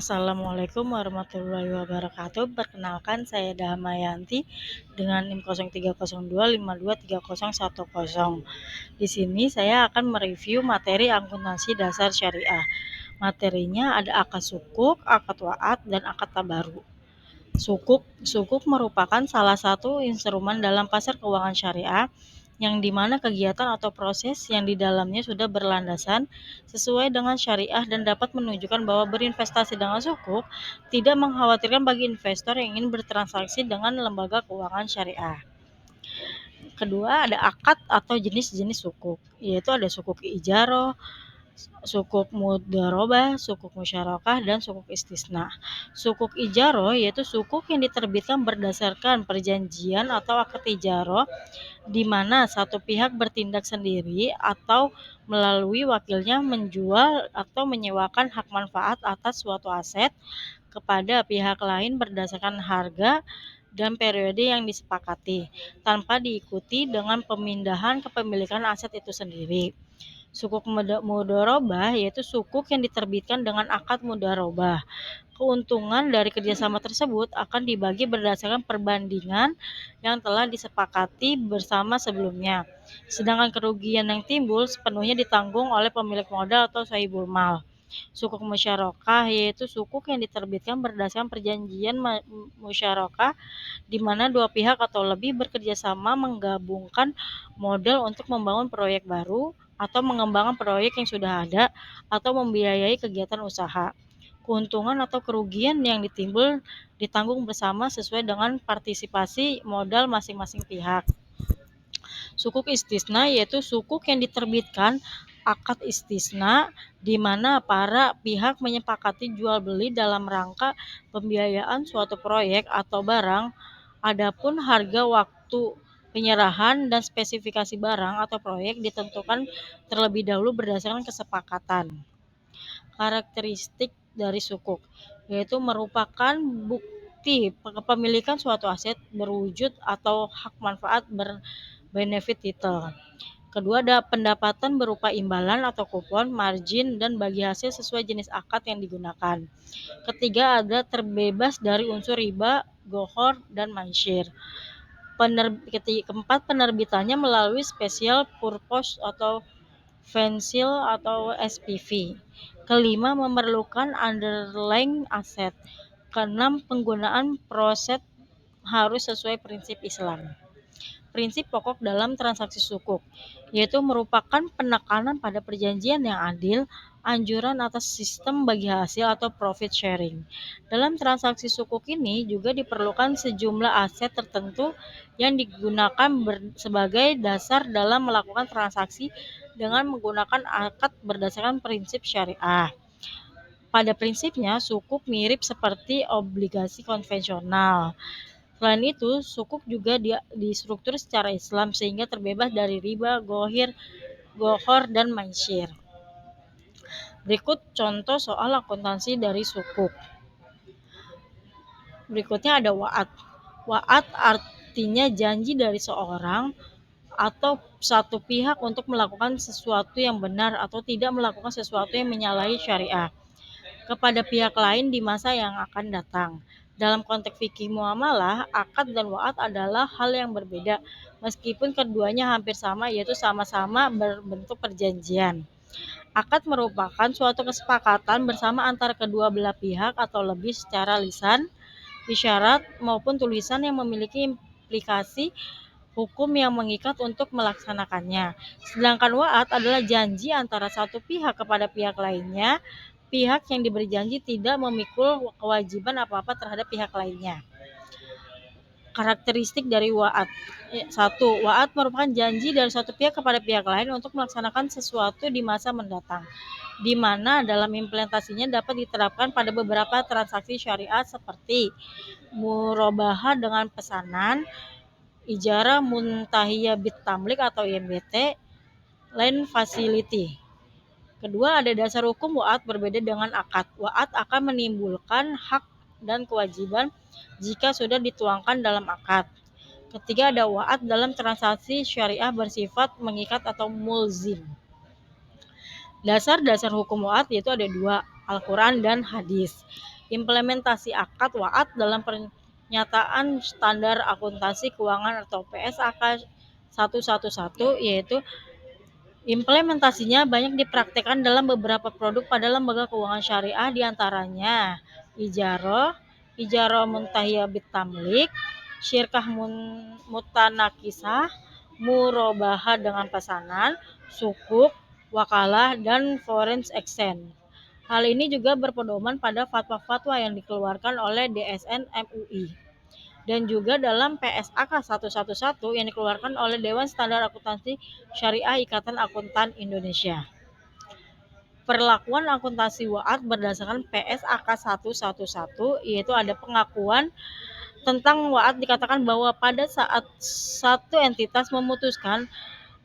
Assalamualaikum warahmatullahi wabarakatuh. Perkenalkan, saya Dahmayanti dengan NIM 0302523010. Di sini saya akan mereview materi akuntansi dasar syariah. Materinya ada akad sukuk, akad waat, dan akad tabaru. Sukuk merupakan salah satu instrumen dalam pasar keuangan syariah yang dimana kegiatan atau proses yang di dalamnya sudah berlandasan sesuai dengan syariah dan dapat menunjukkan bahwa berinvestasi dengan sukuk tidak mengkhawatirkan bagi investor yang ingin bertransaksi dengan lembaga keuangan syariah. Kedua, ada akad atau jenis-jenis sukuk, yaitu ada sukuk ijaroh, sukuk mudharabah, sukuk musyarakah, dan sukuk istisna. Sukuk ijaroh yaitu sukuk yang diterbitkan berdasarkan perjanjian atau akad ijaroh di mana satu pihak bertindak sendiri atau melalui wakilnya menjual atau menyewakan hak manfaat atas suatu aset kepada pihak lain berdasarkan harga dan periode yang disepakati, tanpa diikuti dengan pemindahan kepemilikan aset itu sendiri. Sukuk mudharabah yaitu sukuk yang diterbitkan dengan akad mudharabah. Keuntungan dari kerjasama tersebut akan dibagi berdasarkan perbandingan yang telah disepakati bersama sebelumnya. Sedangkan kerugian yang timbul sepenuhnya ditanggung oleh pemilik modal atau sahibul mal. Sukuk musyarakah yaitu sukuk yang diterbitkan berdasarkan perjanjian musyarakah di mana dua pihak atau lebih bekerja sama menggabungkan modal untuk membangun proyek baru atau mengembangkan proyek yang sudah ada atau membiayai kegiatan usaha. Keuntungan atau kerugian yang ditimbul ditanggung bersama sesuai dengan partisipasi modal masing-masing pihak. Sukuk istisna yaitu sukuk yang diterbitkan akad istisna di mana para pihak menyepakati jual beli dalam rangka pembiayaan suatu proyek atau barang. Adapun harga, waktu penyerahan, dan spesifikasi barang atau proyek ditentukan terlebih dahulu berdasarkan kesepakatan. Karakteristik dari sukuk yaitu merupakan bukti kepemilikan suatu aset berwujud atau hak manfaat benefit title. Kedua, ada pendapatan berupa imbalan atau kupon, margin, dan bagi hasil sesuai jenis akad yang digunakan. Ketiga, ada terbebas dari unsur riba, gohor, dan mansyir. Keempat, penerbitannya melalui special purpose atau vensil atau SPV. Kelima, memerlukan underlying aset. Keenam, penggunaan proses harus sesuai prinsip Islam. Prinsip pokok dalam transaksi sukuk, yaitu merupakan penekanan pada perjanjian yang adil, anjuran atas sistem bagi hasil atau profit sharing. Dalam transaksi sukuk ini juga diperlukan sejumlah aset tertentu yang digunakan sebagai dasar dalam melakukan transaksi dengan menggunakan akad berdasarkan prinsip syariah. Pada prinsipnya, sukuk mirip seperti obligasi konvensional. Selain itu, sukuk juga distruktur secara Islam sehingga terbebas dari riba, gohor, dan mansyir. Berikut contoh soal akuntansi dari sukuk. Berikutnya ada wa'ad. Wa'ad artinya janji dari seorang atau satu pihak untuk melakukan sesuatu yang benar atau tidak melakukan sesuatu yang menyalahi syariah kepada pihak lain di masa yang akan datang. Dalam konteks fikih muamalah, akad dan wa'ad adalah hal yang berbeda, meskipun keduanya hampir sama, yaitu sama-sama berbentuk perjanjian. Akad merupakan suatu kesepakatan bersama antara kedua belah pihak atau lebih secara lisan, isyarat, maupun tulisan yang memiliki implikasi hukum yang mengikat untuk melaksanakannya. Sedangkan wa'ad adalah janji antara satu pihak kepada pihak lainnya. Pihak yang diberi janji tidak memikul kewajiban apa-apa terhadap pihak lainnya. Karakteristik dari wa'ad. 1. Wa'ad merupakan janji dari suatu pihak kepada pihak lain untuk melaksanakan sesuatu di masa mendatang, di mana dalam implementasinya dapat diterapkan pada beberapa transaksi syariah seperti murabahah dengan pesanan, ijarah muntahiyah bit tamlik atau IMBT, land facility. Kedua, ada dasar hukum wa'ad berbeda dengan akad. Wa'ad akan menimbulkan hak dan kewajiban jika sudah dituangkan dalam akad. Ketiga, ada wa'ad dalam transaksi syariah bersifat mengikat atau mulzim. Dasar-dasar hukum wa'ad yaitu ada dua, Al-Quran dan hadis. Implementasi akad waat dalam pernyataan standar akuntansi keuangan atau PSAK 111, yaitu implementasinya banyak dipraktikkan dalam beberapa produk pada lembaga keuangan syariah, diantaranya ijaroh, ijaroh muntahiyah bitamlik, syirkah mutanakisah, murobahah dengan pesanan, sukuk, wakalah, dan foreign exchange. Hal ini juga berpedoman pada fatwa-fatwa yang dikeluarkan oleh DSN MUI dan juga dalam PSAK 111 yang dikeluarkan oleh Dewan Standar Akuntansi Syariah Ikatan Akuntan Indonesia. Perlakuan akuntansi waat berdasarkan PSAK 111, yaitu ada pengakuan tentang waat, dikatakan bahwa pada saat satu entitas memutuskan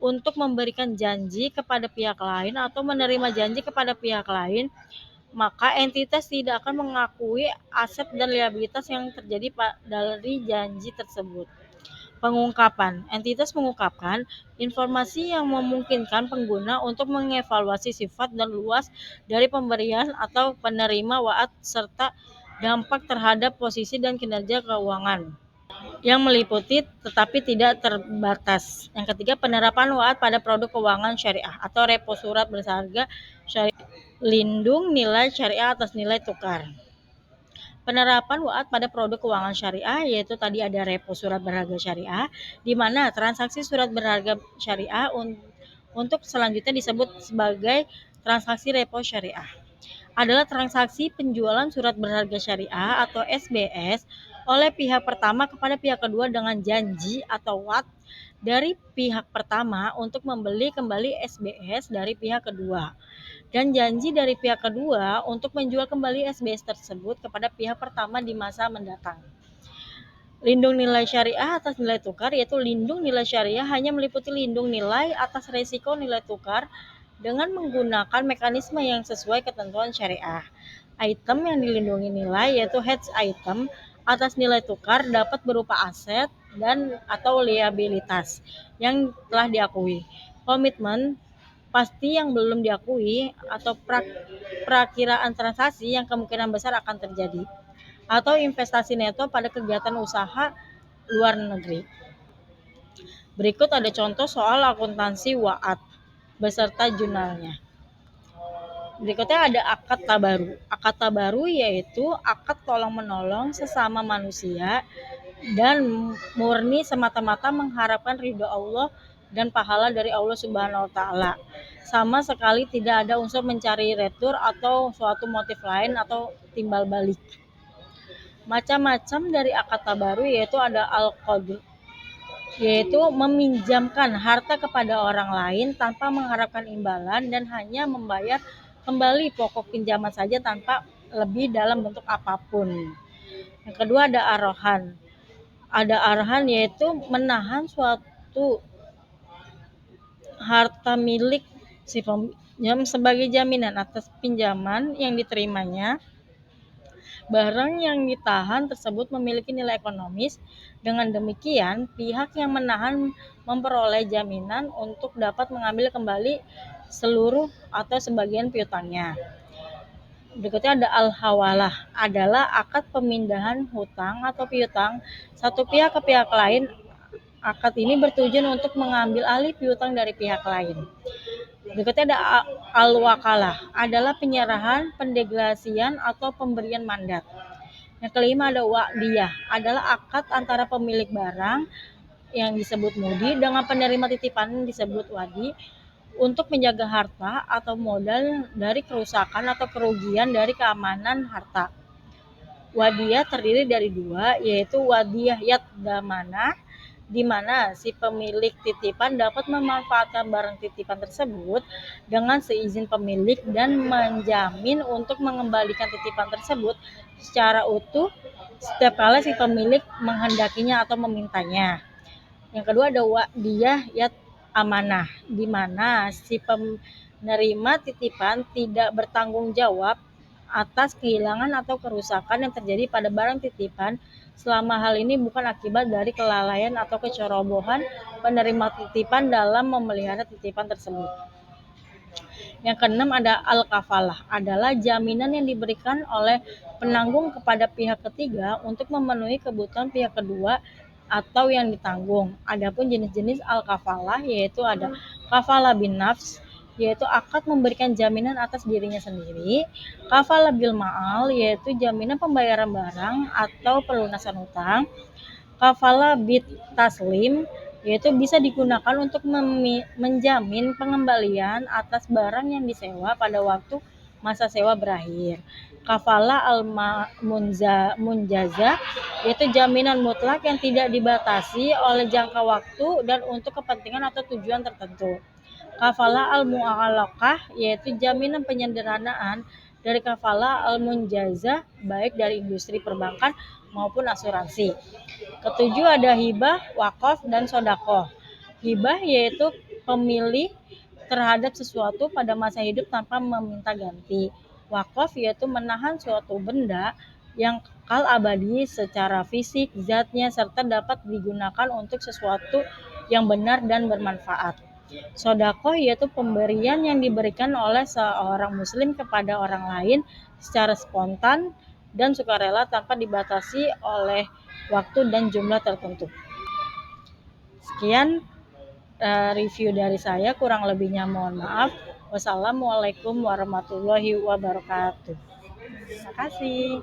untuk memberikan janji kepada pihak lain atau menerima janji kepada pihak lain, maka entitas tidak akan mengakui aset dan liabilitas yang terjadi dari janji tersebut. Pengungkapan. Entitas mengungkapkan informasi yang memungkinkan pengguna untuk mengevaluasi sifat dan luas dari pemberian atau penerima waat serta dampak terhadap posisi dan kinerja keuangan yang meliputi tetapi tidak terbatas. Yang ketiga, penerapan waat pada produk keuangan syariah atau repo surat berharga syariah, lindung nilai syariah atas nilai tukar. Penerapan waat pada produk keuangan syariah, yaitu tadi ada repo surat berharga syariah, di mana transaksi surat berharga syariah untuk selanjutnya disebut sebagai transaksi repo syariah, adalah transaksi penjualan surat berharga syariah atau SBS oleh pihak pertama kepada pihak kedua dengan janji atau waat dari pihak pertama untuk membeli kembali SBS dari pihak kedua, dan janji dari pihak kedua untuk menjual kembali SBS tersebut kepada pihak pertama di masa mendatang. Lindung nilai syariah atas nilai tukar, yaitu lindung nilai syariah hanya meliputi lindung nilai atas risiko nilai tukar dengan menggunakan mekanisme yang sesuai ketentuan syariah. Item yang dilindungi nilai, yaitu hedge item atas nilai tukar, dapat berupa aset dan atau liabilitas yang telah diakui, komitmen pasti yang belum diakui, atau prakiraan transaksi yang kemungkinan besar akan terjadi, atau investasi neto pada kegiatan usaha luar negeri. Berikut ada contoh soal akuntansi waat beserta jurnalnya. Berikutnya ada akad tabaru. Akad tabaru yaitu akad tolong-menolong sesama manusia dan murni semata-mata mengharapkan ridho Allah dan pahala dari Allah Subhanahu wa taala. Sama sekali tidak ada unsur mencari retur atau suatu motif lain atau timbal balik. Macam-macam dari akad tabaru yaitu ada al-qadr, yaitu meminjamkan harta kepada orang lain tanpa mengharapkan imbalan dan hanya membayar kembali pokok pinjaman saja tanpa lebih dalam bentuk apapun. Yang kedua ada arohan. Ada arhan yaitu menahan suatu harta milik si peminjam sebagai jaminan atas pinjaman yang diterimanya. Barang yang ditahan tersebut memiliki nilai ekonomis. Dengan demikian, pihak yang menahan memperoleh jaminan untuk dapat mengambil kembali seluruh atau sebagian piutangnya. Berikutnya ada al-hawalah, adalah akad pemindahan hutang atau piutang satu pihak ke pihak lain. Akad ini bertujuan untuk mengambil alih piutang dari pihak lain. Berikutnya ada al-wakalah, adalah penyerahan, pendelegasian atau pemberian mandat. Yang kelima ada wa'diyah, adalah akad antara pemilik barang yang disebut mudi dengan penerima titipan yang disebut wadi untuk menjaga harta atau modal dari kerusakan atau kerugian dari keamanan harta. Wadiyah terdiri dari dua, yaitu wadiyah yad damanah, di mana si pemilik titipan dapat memanfaatkan barang titipan tersebut dengan seizin pemilik dan menjamin untuk mengembalikan titipan tersebut secara utuh setiap kali si pemilik menghendakinya atau memintanya. Yang kedua ada wadiyah yad amanah, di mana si penerima titipan tidak bertanggung jawab atas kehilangan atau kerusakan yang terjadi pada barang titipan selama hal ini bukan akibat dari kelalaian atau kecerobohan penerima titipan dalam memelihara titipan tersebut. Yang keenam ada al-kafalah, adalah jaminan yang diberikan oleh penanggung kepada pihak ketiga untuk memenuhi kebutuhan pihak kedua atau yang ditanggung. Adapun jenis-jenis al-kafalah yaitu ada kafalah bin nafs, yaitu akad memberikan jaminan atas dirinya sendiri. Kafalah bil ma'al, yaitu jaminan pembayaran barang atau pelunasan hutang. Kafalah bit taslim, yaitu bisa digunakan untuk menjamin pengembalian atas barang yang disewa pada waktu masa sewa berakhir. Kafalah munjaza, yaitu jaminan mutlak yang tidak dibatasi oleh jangka waktu dan untuk kepentingan atau tujuan tertentu. Kafalah al-mu'allaqah, yaitu jaminan penyederhanaan dari kafalah al-munjaza baik dari industri perbankan maupun asuransi. Ketujuh ada hibah, wakaf, dan sodakoh. Hibah yaitu pemilih terhadap sesuatu pada masa hidup tanpa meminta ganti. Wakaf yaitu menahan suatu benda yang kekal abadi secara fisik, zatnya, serta dapat digunakan untuk sesuatu yang benar dan bermanfaat. Sodakoh yaitu pemberian yang diberikan oleh seorang muslim kepada orang lain secara spontan dan sukarela tanpa dibatasi oleh waktu dan jumlah tertentu. Sekian review dari saya, kurang lebihnya mohon maaf. Wassalamualaikum warahmatullahi wabarakatuh. Terima kasih.